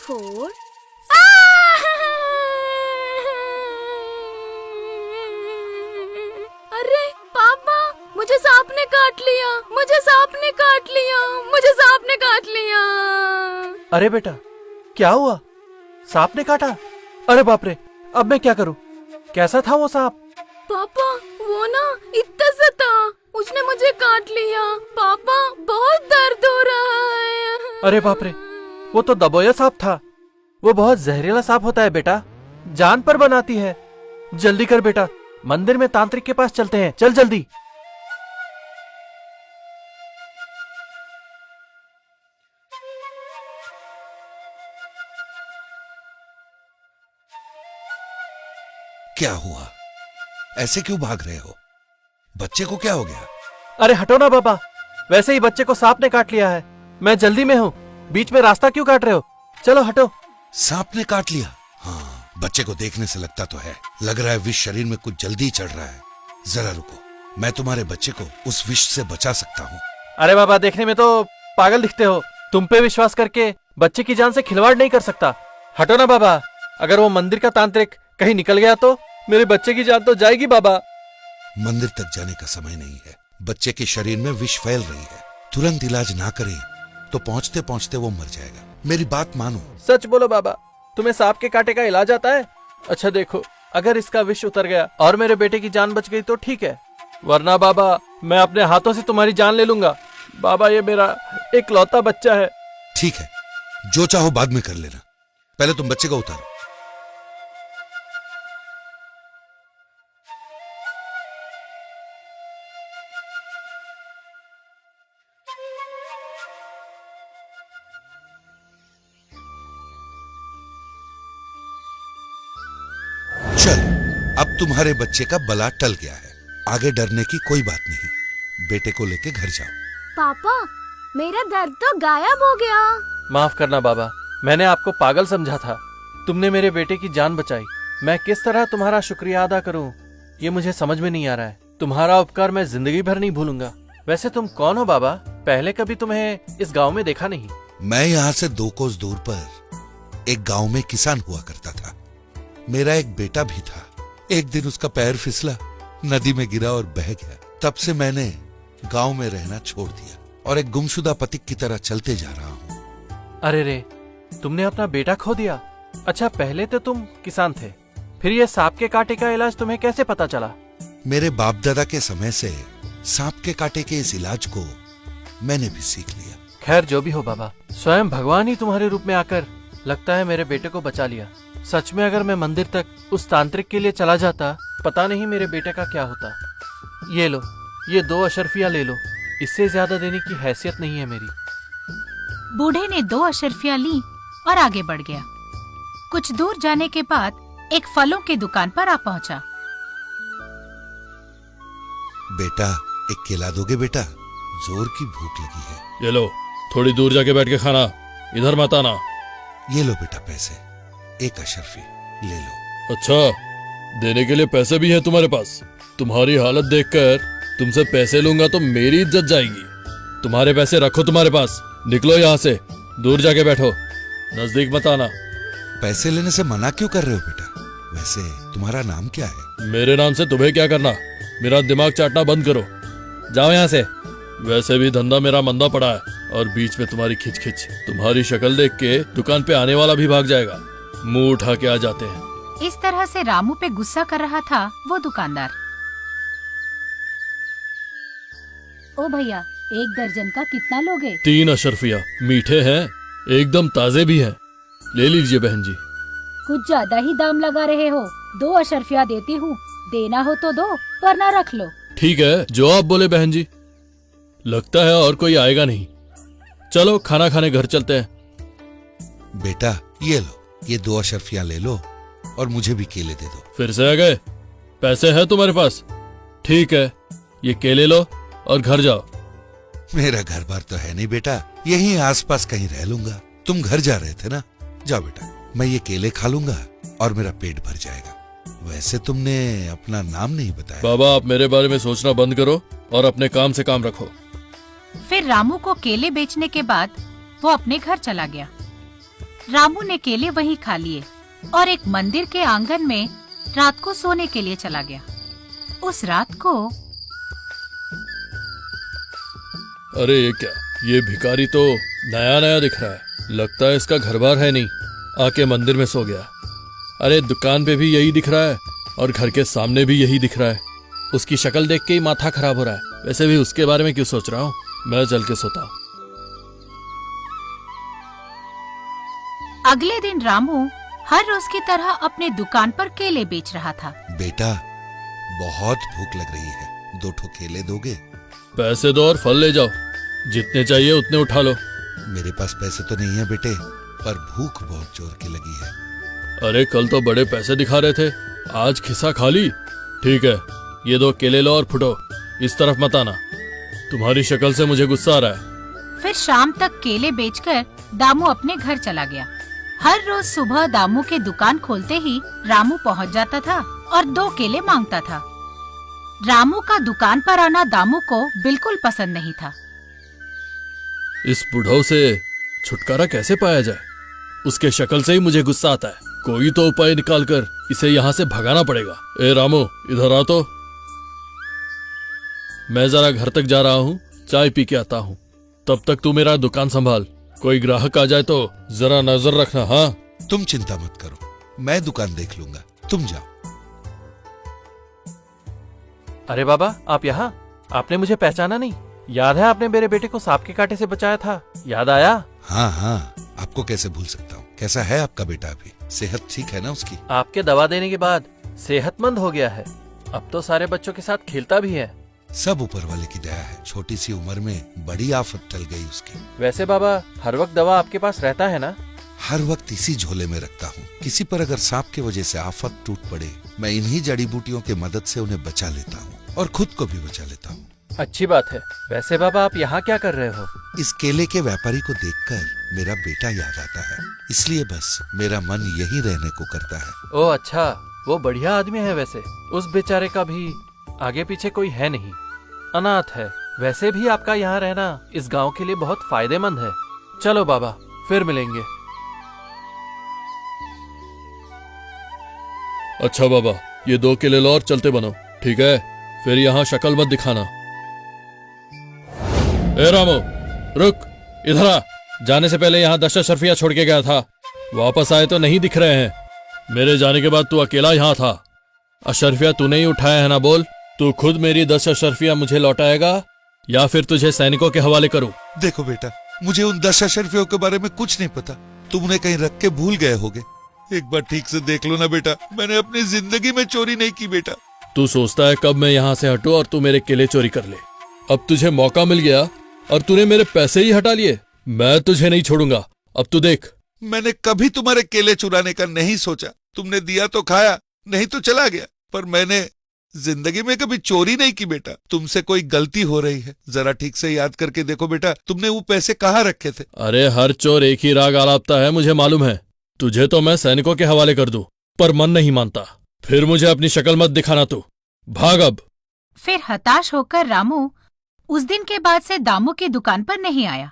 4। अरे पापा, मुझे सांप ने काट लिया, मुझे सांप ने काट लिया, मुझे सांप ने काट लिया। अरे बेटा, क्या हुआ? सांप ने काटा? अरे बाप रे, अब मैं क्या करूं? कैसा था वो सांप? पापा, वो ना इतना सा था, उसने मुझे काट लिया। पापा, बहुत दर्द हो रहा है। अरे बाप रे, वो तो दबोया सांप था। वो बहुत जहरीला सांप होता है बेटा, जान पर बनाती है। जल्दी कर बेटा, मंदिर में तांत्रिक के पास चलते हैं, चल जल्दी। क्या हुआ? ऐसे क्यों भाग रहे हो? बच्चे को क्या हो गया? अरे हटो ना बाबा, वैसे ही बच्चे को सांप ने काट लिया है। मैं जल्दी में हूँ, बीच में रास्ता क्यों काट रहे हो? चलो हटो। सांप ने काट लिया? हाँ, बच्चे को देखने से लगता तो है। लग रहा है विष शरीर में कुछ जल्दी चढ़ रहा है। जरा रुको, मैं तुम्हारे बच्चे को उस विष से बचा सकता हूँ। अरे बाबा, देखने में तो पागल दिखते हो। तुम पे विश्वास करके बच्चे की जान से खिलवाड़ नहीं कर सकता। हटो ना बाबा, अगर वो मंदिर का तांत्रिक कहीं निकल गया तो मेरे बच्चे की जान तो जाएगी बाबा। मंदिर तक जाने का समय नहीं है। बच्चे के शरीर में विष फैल रही है। तुरंत इलाज ना करें तो पहुंचते पहुंचते वो मर जाएगा। मेरी बात मानो। सच बोलो बाबा, तुम्हें सांप के कांटे का इलाज आता है? अच्छा देखो, अगर इसका विष उतर गया और मेरे बेटे की जान बच गई तो ठीक है, वरना बाबा मैं अपने हाथों से तुम्हारी जान ले लूंगा। बाबा, ये मेरा इकलौता बच्चा है। ठीक है, जो चाहो बाद में कर लेना, पहले तुम बच्चे को उतारो। चल, अब तुम्हारे बच्चे का बला टल गया है। आगे डरने की कोई बात नहीं। बेटे को लेके घर जाओ। पापा, मेरा दर्द तो गायब हो गया। माफ करना बाबा, मैंने आपको पागल समझा था। तुमने मेरे बेटे की जान बचाई। मैं किस तरह तुम्हारा शुक्रिया अदा करूं, ये मुझे समझ में नहीं आ रहा है। तुम्हारा उपकार मैं जिंदगी भर नहीं भूलूंगा। वैसे तुम कौन हो बाबा? पहले कभी तुम्हें इस गांव में देखा नहीं। मैं यहाँ से 2 कोस दूर पर एक गांव में किसान हुआ करता था। मेरा एक बेटा भी था। एक दिन उसका पैर फिसला, नदी में गिरा और बह गया। तब से मैंने गांव में रहना छोड़ दिया और एक गुमशुदा पथिक की तरह चलते जा रहा हूँ। अरे रे, तुमने अपना बेटा खो दिया। अच्छा, पहले तो तुम किसान थे, फिर ये सांप के कांटे का इलाज तुम्हें कैसे पता चला? मेरे बाप दादा के समय से सांप के कांटे के इस इलाज को मैंने भी सीख लिया। खैर, जो भी हो बाबा, स्वयं भगवान ही तुम्हारे रूप में आकर लगता है मेरे बेटे को बचा लिया। सच में अगर मैं मंदिर तक उस तांत्रिक के लिए चला जाता, पता नहीं मेरे बेटे का क्या होता। ये लो, ये 2 अशर्फियां ले लो, इससे ज्यादा देने की हैसियत नहीं है मेरी। बूढ़े ने 2 अशर्फियां ली और आगे बढ़ गया। कुछ दूर जाने के बाद एक फलों की दुकान पर आ पहुंचा। बेटा, एक केला दोगे बेटा? जोर की भूख लगी है। ये लो, थोड़ी दूर जाके बैठ के खाना, इधर मत आना। ये लो बेटा पैसे, 1 अशर्फी ले लो। अच्छा, देने के लिए पैसे भी हैं तुम्हारे पास? तुम्हारी हालत देखकर तुमसे पैसे लूंगा तो मेरी इज्जत जाएगी। तुम्हारे पैसे रखो तुम्हारे पास। निकलो यहाँ से, दूर जाके बैठो, नजदीक मत आना। पैसे लेने से मना क्यों कर रहे हो बेटा? वैसे तुम्हारा नाम क्या है? मेरे नाम से तुम्हें क्या करना? मेरा दिमाग चाटना बंद करो, जाओ यहाँ से। वैसे भी धंधा मेरा मंदा पड़ा है और बीच में तुम्हारी खिचखिच। तुम्हारी शक्ल देख के दुकान पे आने वाला भी भाग जाएगा। मुंह उठा के आ जाते हैं। इस तरह से रामू पे गुस्सा कर रहा था वो दुकानदार। ओ भैया, 1 दर्जन का कितना लोगे? 3 अशर्फिया, मीठे हैं, एकदम ताजे भी हैं। ले लीजिए बहन जी। कुछ ज्यादा ही दाम लगा रहे हो। 2 अशर्फिया देती हूँ, देना हो तो दो, वरना रख लो। ठीक है, जो आप बोले बहन जी। लगता है और कोई आएगा नहीं। चलो खाना खाने घर चलते हैं। बेटा ये लो, ये 2 अशर्फियां ले लो और मुझे भी केले दे दो। फिर से आ गए? पैसे है तुम्हारे पास? ठीक है, ये केले लो और घर जाओ। मेरा घर बार तो है नहीं बेटा, यहीं आसपास कहीं रह लूंगा। तुम घर जा रहे थे ना, जाओ बेटा, मैं ये केले खा लूंगा और मेरा पेट भर जाएगा। वैसे तुमने अपना नाम नहीं बताया। बाबा, आप मेरे बारे में सोचना बंद करो और अपने काम से काम रखो। फिर रामू को केले बेचने के बाद वो अपने घर चला गया। रामू ने केले वहीं खा लिए और एक मंदिर के आंगन में रात को सोने के लिए चला गया। उस रात को अरे ये क्या, ये भिखारी तो नया नया दिख रहा है। लगता है इसका घर बार है नहीं, आके मंदिर में सो गया। अरे दुकान पे भी यही दिख रहा है और घर के सामने भी यही दिख रहा है। उसकी शक्ल देख के ही माथा खराब हो रहा है। वैसे भी उसके बारे में क्यों सोच रहा हूँ, मैं चल के सोता हूँ। अगले दिन रामू हर रोज की तरह अपने दुकान पर केले बेच रहा था। बेटा, बहुत भूख लग रही है, 2 ठो केले दोगे? पैसे दो और फल ले जाओ, जितने चाहिए उतने उठा लो। मेरे पास पैसे तो नहीं है बेटे, पर भूख बहुत जोर की लगी है। अरे कल तो बड़े पैसे दिखा रहे थे, आज खिस्सा खाली। ठीक है, ये 2 केले लो और फुटो, इस तरफ मत आना। तुम्हारी शक्ल से मुझे गुस्सा आ रहा है। फिर शाम तक केले बेचकर दामू अपने घर चला गया। हर रोज सुबह दामू के दुकान खोलते ही रामू पहुंच जाता था और 2 केले मांगता था। रामू का दुकान पर आना दामू को बिल्कुल पसंद नहीं था। इस बुढ़ऊ से छुटकारा कैसे पाया जाए? उसके शक्ल से ही मुझे गुस्सा आता है। कोई तो उपाय निकालकर इसे यहाँ से भगाना पड़ेगा। ए रामू, इधर आ तो। मैं जरा घर तक जा रहा हूँ, चाय पी के आता हूँ। तब तक तू मेरा दुकान संभाल। कोई ग्राहक आ जाए तो जरा नजर रखना। हाँ, तुम चिंता मत करो, मैं दुकान देख लूंगा, तुम जाओ। अरे बाबा, आप यहाँ? आपने मुझे पहचाना नहीं? याद है आपने मेरे बेटे को सांप के कांटे से बचाया था? याद आया? हाँ हाँ, आपको कैसे भूल सकता हूँ। कैसा है आपका बेटा अभी? सेहत ठीक है ना उसकी? आपके दवा देने के बाद सेहतमंद हो गया है। अब तो सारे बच्चों के साथ खेलता भी है। सब ऊपर वाले की दया है। छोटी सी उम्र में बड़ी आफत टल गई उसकी। वैसे बाबा, हर वक्त दवा आपके पास रहता है ना? हर वक्त इसी झोले में रखता हूँ। किसी पर अगर सांप की वजह से आफत टूट पड़े, मैं इन्हीं जड़ी बूटियों की मदद से उन्हें बचा लेता हूँ और खुद को भी बचा लेता हूँ। अच्छी बात है। वैसे बाबा, आप यहाँ क्या कर रहे हो? इस केले के व्यापारी को देखकर मेरा बेटा याद आता है, इसलिए बस मेरा मन यही रहने को करता है। ओह अच्छा, वो बढ़िया आदमी है। वैसे उस बेचारे का भी आगे पीछे कोई है नहीं, अनाथ है। वैसे भी आपका यहाँ रहना इस गांव के लिए बहुत फायदेमंद है। चलो बाबा, फिर मिलेंगे। अच्छा बाबा, ये 2 केले लो और चलते बनो, ठीक है? फिर यहाँ शक्ल मत दिखाना। ए रामू, रुक, इधर आ। जाने से पहले यहाँ 10 अशर्फियाँ छोड़ के गया था, वापस आए तो नहीं दिख रहे हैं। मेरे जाने के बाद तू अकेला यहाँ था। अशर्फिया तूने ही उठाया है ना? बोल, तू खुद मेरी 10 अशर्फियाँ मुझे लौटाएगा या फिर तुझे सैनिकों के हवाले करूं? देखो बेटा, मुझे उन 10 अशर्फियों के बारे में कुछ नहीं पता। तुम उन्हें कहीं रख के भूल गए होगे। एक बार ठीक से देख लो ना बेटा, मैंने अपनी जिंदगी में चोरी नहीं की बेटा। तू सोचता है कब मैं यहाँ से हटूं और तू मेरे केले चोरी कर ले। अब तुझे मौका मिल गया और तूने मेरे पैसे ही हटा लिए। मैं तुझे नहीं छोड़ूंगा। अब तू देख। मैंने कभी तुम्हारे केले चुराने का नहीं सोचा। तुमने दिया तो खाया, नहीं तो चला गया। पर मैंने जिंदगी में कभी चोरी नहीं की बेटा। तुमसे कोई गलती हो रही है, जरा ठीक से याद करके देखो बेटा, तुमने वो पैसे कहाँ रखे थे? अरे हर चोर एक ही राग आलापता है, मुझे मालूम है। तुझे तो मैं सैनिकों के हवाले कर दूं, पर मन नहीं मानता। फिर मुझे अपनी शक्ल मत दिखाना, तू भाग अब। फिर हताश होकर रामू उस दिन के बाद से दामू की दुकान पर नहीं आया।